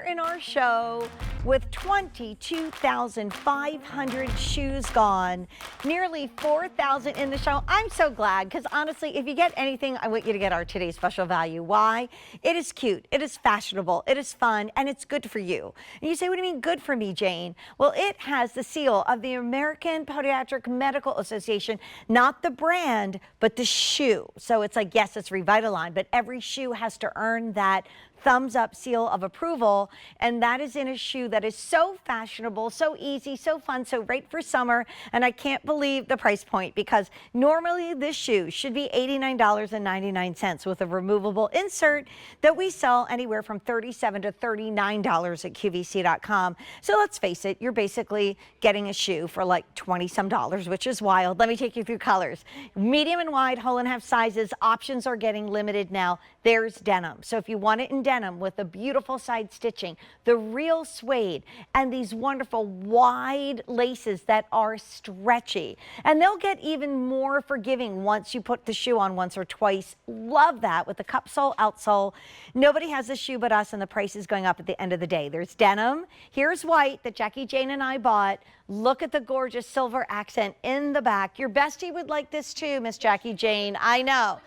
in our show with 22,500 shoes gone, nearly 4,000 in the show. I'm so glad, because honestly, if you get anything, I want you to get our today's special value. Why? It is cute, it is fashionable, it is fun, and it's good for you. And you say, what do you mean good for me, Jane? Well, it has the seal of the American Podiatric Medical Association, not the brand, but the shoe. So it's like, yes, it's Revitalign, but every shoe has to earn that thumbs up seal of approval, and that is in a shoe that is so fashionable, so easy, so fun, so right for summer. And I can't believe the price point, because normally this shoe should be $89.99 with a removable insert that we sell anywhere from $37 to $39 at QVC.com. So let's face it, you're basically getting a shoe for like 20 some dollars, which is wild. Let me take you through colors. Medium and wide, whole and half sizes. Options are getting limited now. There's denim. So if you want it in denim with the beautiful side stitching, the real suede, and these wonderful wide laces that are stretchy, and they'll get even more forgiving once you put the shoe on once or twice. Love that with the cup sole, outsole. Nobody has this shoe but us, and the price is going up at the end of the day. There's denim. Here's white that Jackie, Jane, and I bought. Look at the gorgeous silver accent in the back. Your bestie would like this too, Miss Jackie Jane. I know.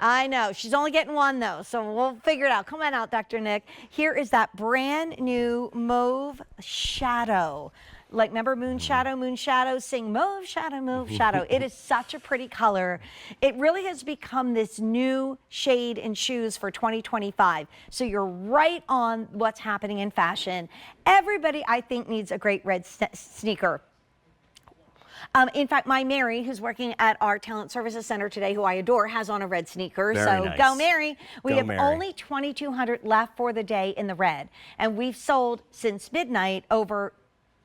I know. She's only getting one, though, so we'll figure it out. Come on out, Dr. Nick. Here is that brand new mauve shadow. Like, remember Moon Shadow, sing mauve shadow. It is such a pretty color. It really has become this new shade in shoes for 2025. So you're right on what's happening in fashion. Everybody, I think, needs a great red sneaker. In fact, my Mary, who's working at our Talent Services Center today, who I adore, has on a red sneaker. Very nice. Go, Mary. We have Mary. only 2,200 left for the day in the red. And we've sold since midnight over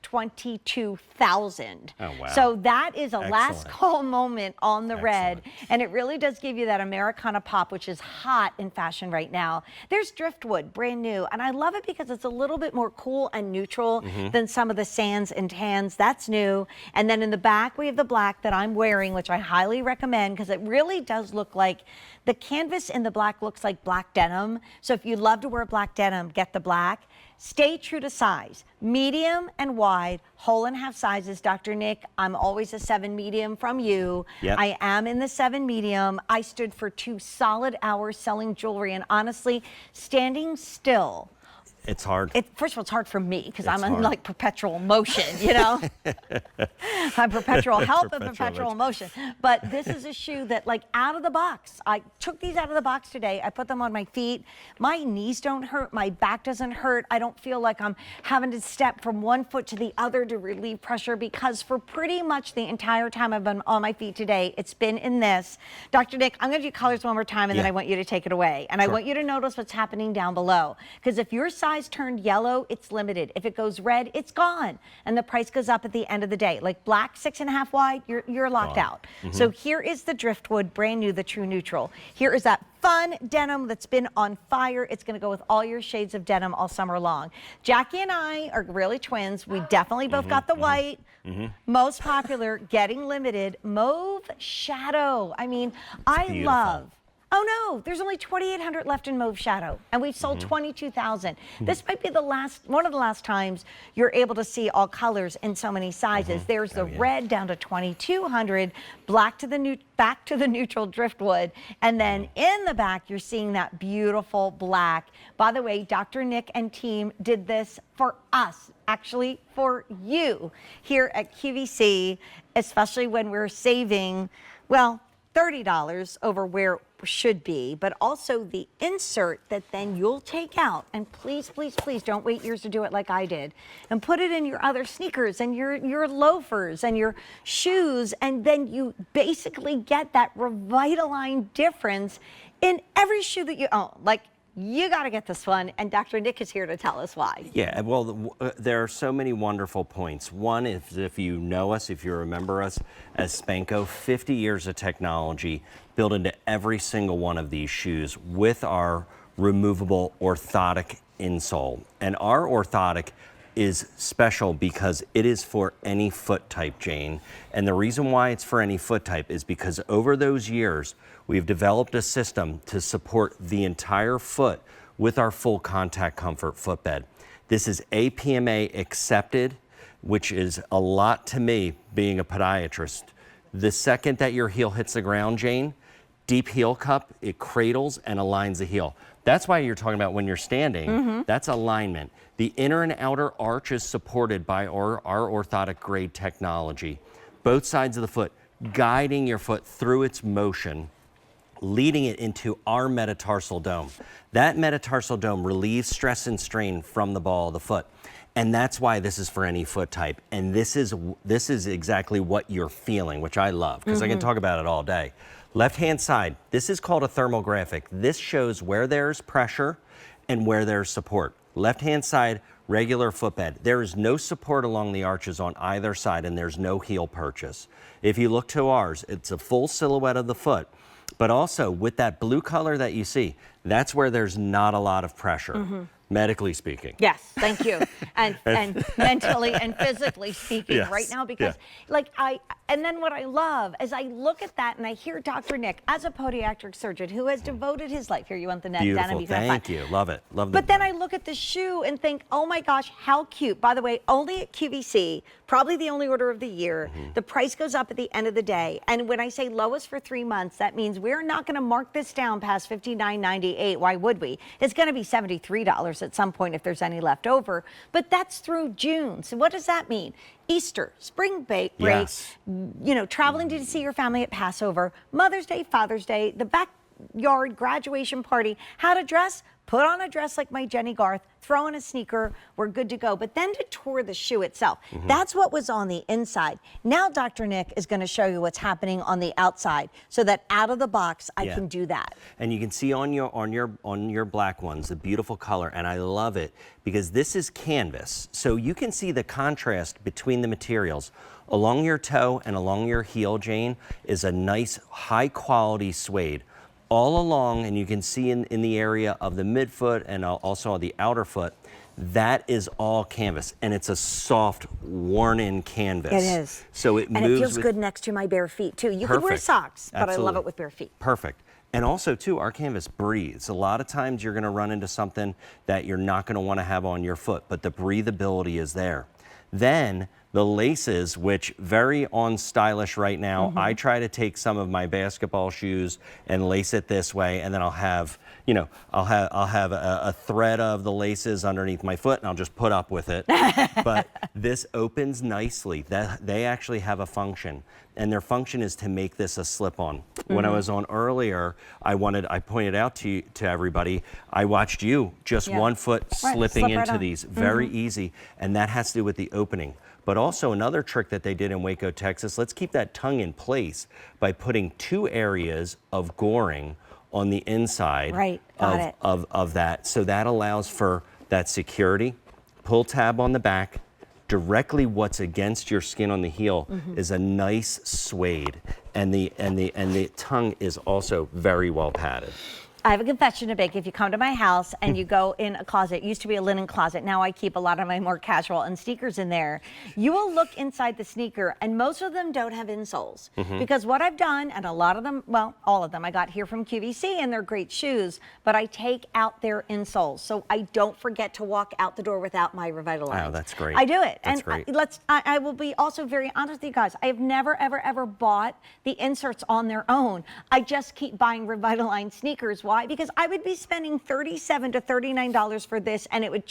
22,000. Oh, wow. So that is a Excellent. last call moment on the red. Excellent. And it really does give you that Americana pop, which is hot in fashion right now. There's driftwood, brand new. And I love it because it's a little bit more cool and neutral than some of the sands and tans. That's new. And then in the back, we have the black that I'm wearing, which I highly recommend, because it really does look like the canvas in the black looks like black denim. So if you love to wear black denim, get the black. Stay true to size, medium and wide, whole and half sizes. Dr. Nick, I'm always a 7 medium from you. Yep. I am in the 7 medium. I stood for 2 solid hours selling jewelry, and honestly, standing still. It's hard. First of all, it's hard for me because I'm in hard. like perpetual motion, you know? I'm perpetual health and perpetual motion. But this is a shoe that, like, out of the box, I took these out of the box today. I put them on my feet. My knees don't hurt. My back doesn't hurt. I don't feel like I'm having to step from one foot to the other to relieve pressure, because for pretty much the entire time I've been on my feet today, it's been in this. Dr. Nick, I'm going to do colors one more time, and then I want you to take it away. And I want you to notice what's happening down below, because if your size turned yellow, it's limited. If it goes red, it's gone, and the price goes up at the end of the day. Like black 6.5 wide, you're locked out. So here is the driftwood, brand new, the true neutral. Here is that fun denim that's been on fire. It's going to go with all your shades of denim all summer long. Jackie and I are really twins. We definitely both got the white. Most popular, getting limited, mauve shadow. I mean, I love. Oh no, there's only 2,800 left in mauve shadow, and we've sold 22,000. This might be the one of the last times you're able to see all colors in so many sizes. There's the red down to 2,200, black to the back to the neutral driftwood, and then in the back you're seeing that beautiful black. By the way, Dr. Nick and team did this for us, actually for you here at QVC, especially when we're saving, well, $30 over where it should be, but also the insert that then you'll take out, and please, please, please don't wait years to do it like I did, and put it in your other sneakers and your loafers and your shoes, and then you basically get that Revitalign difference in every shoe that you own. Like, you got to get this one, and Dr. Nick is here to tell us why. Yeah, well, there are so many wonderful points. One is, if you know us, if you remember us as Spanko, 50 years of technology built into every single one of these shoes with our removable orthotic insole. And our orthotic is special because it is for any foot type, Jane. And the reason why it's for any foot type is because over those years, we've developed a system to support the entire foot with our full contact comfort footbed. This is APMA accepted, which is a lot to me being a podiatrist. The second that your heel hits the ground, Jane, deep heel cup, it cradles and aligns the heel. That's why you're talking about when you're standing, that's alignment. The inner and outer arch is supported by our orthotic grade technology. Both sides of the foot, guiding your foot through its motion, leading it into our metatarsal dome. That metatarsal dome relieves stress and strain from the ball of the foot. And that's why this is for any foot type. And this is exactly what you're feeling, which I love, because I can talk about it all day. Left-hand side, this is called a thermal graphic. This shows where there's pressure and where there's support. Left-hand side, regular footbed. There is no support along the arches on either side, and there's no heel purchase. If you look to ours, it's a full silhouette of the foot, but also with that blue color that you see, that's where there's not a lot of pressure. Medically speaking. Yes, thank you. And mentally and physically speaking right now, because and then what I love is I look at that and I hear Dr. Nick as a podiatric surgeon who has devoted his life. Here, you want the net denim. Beautiful, thank you, love it. Love But then I look at the shoe and think, oh my gosh, how cute. By the way, only at QVC, probably the only order of the year. The price goes up at the end of the day. And when I say lowest for 3 months, that means we're not gonna mark this down past $59.98. Why would we? It's gonna be $73 at some point if there's any left over, but that's through June. So what does that mean? Easter, spring break, you know, traveling to see your family at Passover, Mother's Day, Father's Day, the backyard graduation party, how to dress, put on a dress like my Jenny Garth, throw in a sneaker, we're good to go. But then to tour the shoe itself, that's what was on the inside. Now Dr. Nick is gonna show you what's happening on the outside so that out of the box, I can do that. And you can see on your black ones, the beautiful color, and I love it because this is canvas. So you can see the contrast between the materials. Along your toe and along your heel, Jane, is a nice high quality suede. All along, and you can see in the area of the midfoot and also on the outer foot, that is all canvas, and it's a soft, worn-in canvas. It is. So it moves. And it feels good next to my bare feet, too. You could wear socks, but I love it with bare feet. Perfect. And also, too, our canvas breathes. A lot of times you're going to run into something that you're not going to want to have on your foot, but the breathability is there. Then the laces, which very on stylish right now. I try to take some of my basketball shoes and lace it this way, and then I'll have, you know, I'll have a thread of the laces underneath my foot, and I'll just put up with it. But this opens nicely. They actually have a function, and their function is to make this a slip-on. When I was on earlier, I pointed out to everybody, I watched you just one foot slipping into these, very easy, and that has to do with the opening. But also another trick that they did in Waco, Texas, let's keep that tongue in place by putting 2 areas of goring on the inside of that. So that allows for that security. Pull tab on the back. Directly what's against your skin on the heel is a nice suede. And the tongue is also very well padded. I have a confession to make. If you come to my house and you go in a closet, it used to be a linen closet. Now I keep a lot of my more casual and sneakers in there. You will look inside the sneaker and most of them don't have insoles. Because what I've done, and a lot of them, well, all of them, I got here from QVC and they're great shoes, but I take out their insoles. So I don't forget to walk out the door without my Revitalign. Oh, that's great. I do it. That's and great. I will be also very honest with you guys. I have never, ever, ever bought the inserts on their own. I just keep buying Revitalign sneakers. Why? Because I would be spending $37 to $39 for this, and it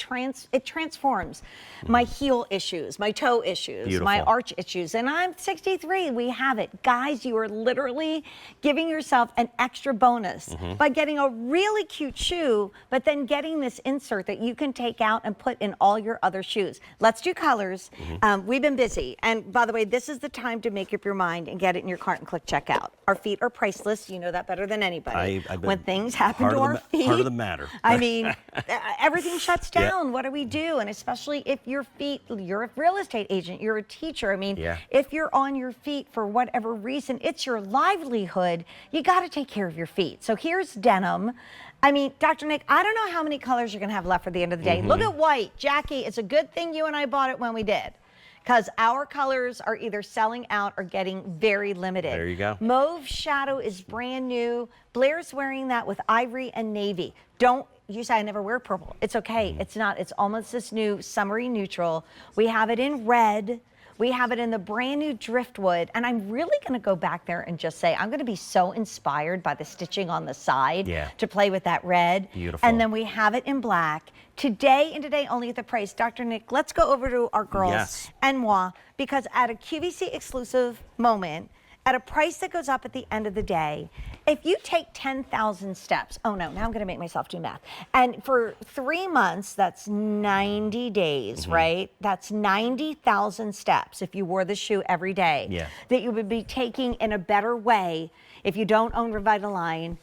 transforms my heel issues, my toe issues, my arch issues, and I'm 63. We have it. Guys, you are literally giving yourself an extra bonus by getting a really cute shoe, but then getting this insert that you can take out and put in all your other shoes. Let's do colors. We've been busy, and by the way, this is the time to make up your mind and get it in your cart and click checkout. Our feet are priceless. You know that better than anybody. When things happen to our feet, part of the matter. I mean, everything shuts down. What do we do? And especially if your feet, you're a real estate agent, you're a teacher. I mean, if you're on your feet for whatever reason, it's your livelihood. You got to take care of your feet. So here's denim. I mean, Dr. Nick, I don't know how many colors you're going to have left for the end of the day. Look at white. Jackie, it's a good thing you and I bought it when we did, because our colors are either selling out or getting very limited. There you go. Mauve Shadow is brand new. Blair's wearing that with ivory and navy. you say I never wear purple. It's okay. It's not. It's almost this new summery neutral. We have it in red. We have it in the brand new driftwood, and I'm really going to go back there and just say I'm going to be so inspired by the stitching on the side to play with that red. Beautiful. And then we have it in black. Today and today only at the price. Dr. Nick, let's go over to our girls and moi, because at a QVC exclusive moment, at a price that goes up at the end of the day, if you take 10,000 steps, oh no, now I'm gonna make myself do math. And for 3 months, that's 90 days, right? That's 90,000 steps if you wore the shoe every day that you would be taking in a better way if you don't own Revitalign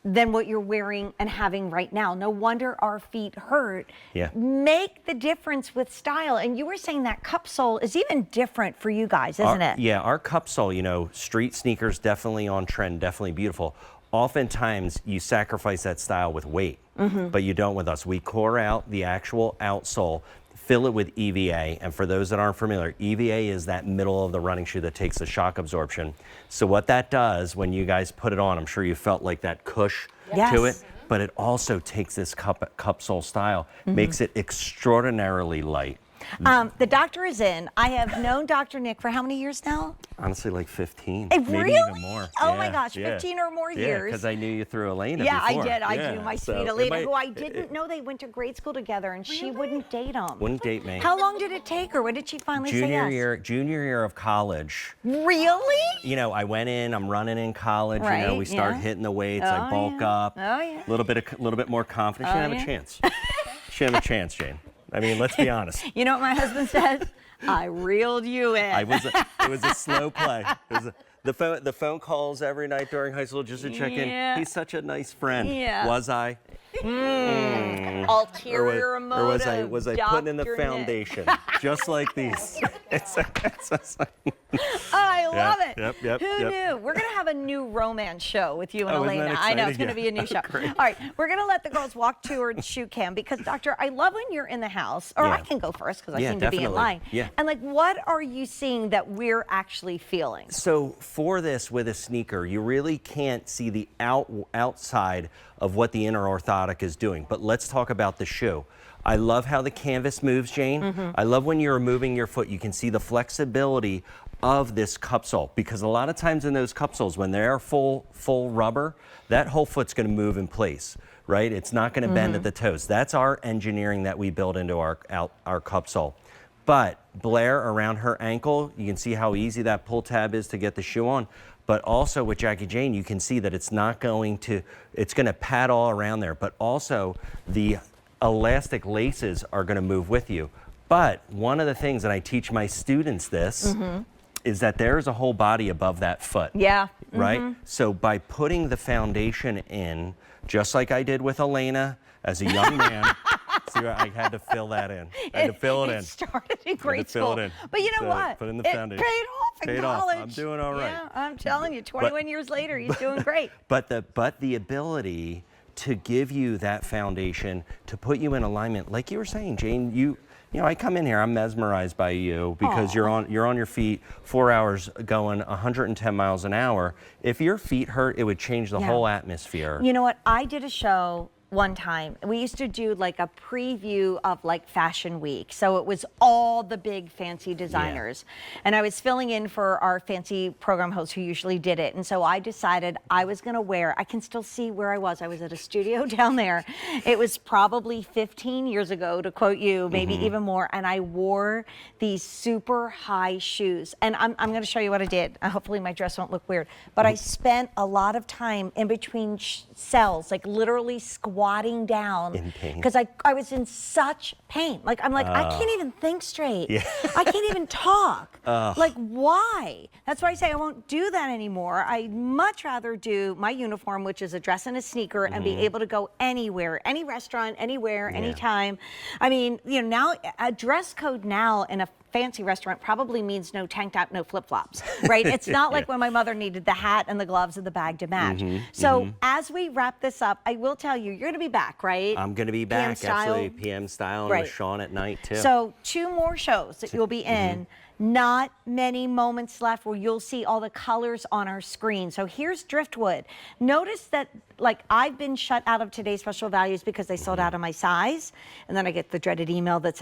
than what you're wearing and having right now. No wonder our feet hurt. Make the difference with style. And you were saying that cup sole is even different for you guys, isn't it? Yeah, our cup sole, you know, street sneakers, definitely on trend, definitely beautiful. Oftentimes you sacrifice that style with weight, but you don't with us. We core out the actual outsole, fill it with EVA, and for those that aren't familiar, EVA is that middle of the running shoe that takes the shock absorption. So what that does when you guys put it on, I'm sure you felt like that cush to it, but it also takes this cup sole style, makes it extraordinarily light. The doctor is in. I have known Dr. Nick for how many years now? Honestly, like 15, Really? maybe even more. Oh my gosh, 15 or more years. Yeah, because I knew you through Elena Yeah, before. I did. I do. My sweet Elena, who I didn't it know they went to grade school together, and she wouldn't date him. Wouldn't date me. How long did it take her? When did she finally say yes? Junior year of college. Really? You know, I went in, I'm running in college, you know, we start hitting the weights, I bulk up. A little bit more confidence. She didn't have a chance. She didn't have a chance, Jane. I mean, let's be honest. You know what my husband says? I reeled you in. It was a slow play. The phone calls every night during high school just to check in. He's such a nice friend. Was I? Ulterior motive. Or was I putting in the foundation just like these? I love it. Yep. Who knew? We're going to have a new romance show with you and Elena. I know, it's going to be a new show. Great. All right, we're going to let the girls walk towards shoe cam because, Doctor, I love when you're in the house, or I can go first because I seem to be in line. And like, what are you seeing that we're actually feeling? So for this with a sneaker, you really can't see the outside of what the inner orthotic is doing. But let's talk about the shoe. I love how the canvas moves, Jane. I love when you're moving your foot, you can see the flexibility of this cup sole, because a lot of times in those cup soles, when they're full rubber, that whole foot's going to move in place, right? It's not going to bend at the toes. That's our engineering that we build into our cup sole. But Blair, around her ankle, you can see how easy that pull tab is to get the shoe on. But also with Jackie Jane, you can see that it's going to pad all around there, but also the elastic laces are going to move with you. But one of the things, and I teach my students this, is that there is a whole body above that foot. Right? So by putting the foundation in, just like I did with Elena as a young man, see, I had to fill that in. I had to fill it in. It started in grade school. But you know what? Put in the it foundation. paid off in college. I'm doing all right. Yeah, I'm telling you, 21 years later, he's doing great. But the ability to give you that foundation, to put you in alignment, like you were saying, Jane, you know, I come in here, I'm mesmerized by you because you're on your feet 4 hours going 110 miles an hour. If your feet hurt, it would change the whole atmosphere. You know what? I did a show one time. We used to do like a preview of like Fashion Week. So it was all the big fancy designers. And I was filling in for our fancy program host who usually did it. And so I decided I was going to wear, I can still see where I was. I was at a studio down there. It was probably 15 years ago, to quote you, maybe even more. And I wore these super high shoes. And I'm going to show you what I did. Hopefully my dress won't look weird. But I spent a lot of time in between cells, like literally squatting down in pain, because I was in such pain. Like I'm like I can't even think straight. I can't even talk. Like why? That's why I say I won't do that anymore. I'd much rather do my uniform, which is a dress and a sneaker, and be able to go anywhere, any restaurant, anywhere, anytime. I mean, you know, now a dress code now in a fancy restaurant probably means no tank top, no flip-flops, right? It's not like when my mother needed the hat and the gloves and the bag to match. So as we wrap this up, I will tell you, you're going to be back, right? I'm going to be back, absolutely, PM style, and Right. with Sean at night, too. So 2 more shows that you'll be in. Not many moments left where you'll see all the colors on our screen. So here's Driftwood. Notice that, like, I've been shut out of today's special values because they sold out of my size. And then I get the dreaded email that says,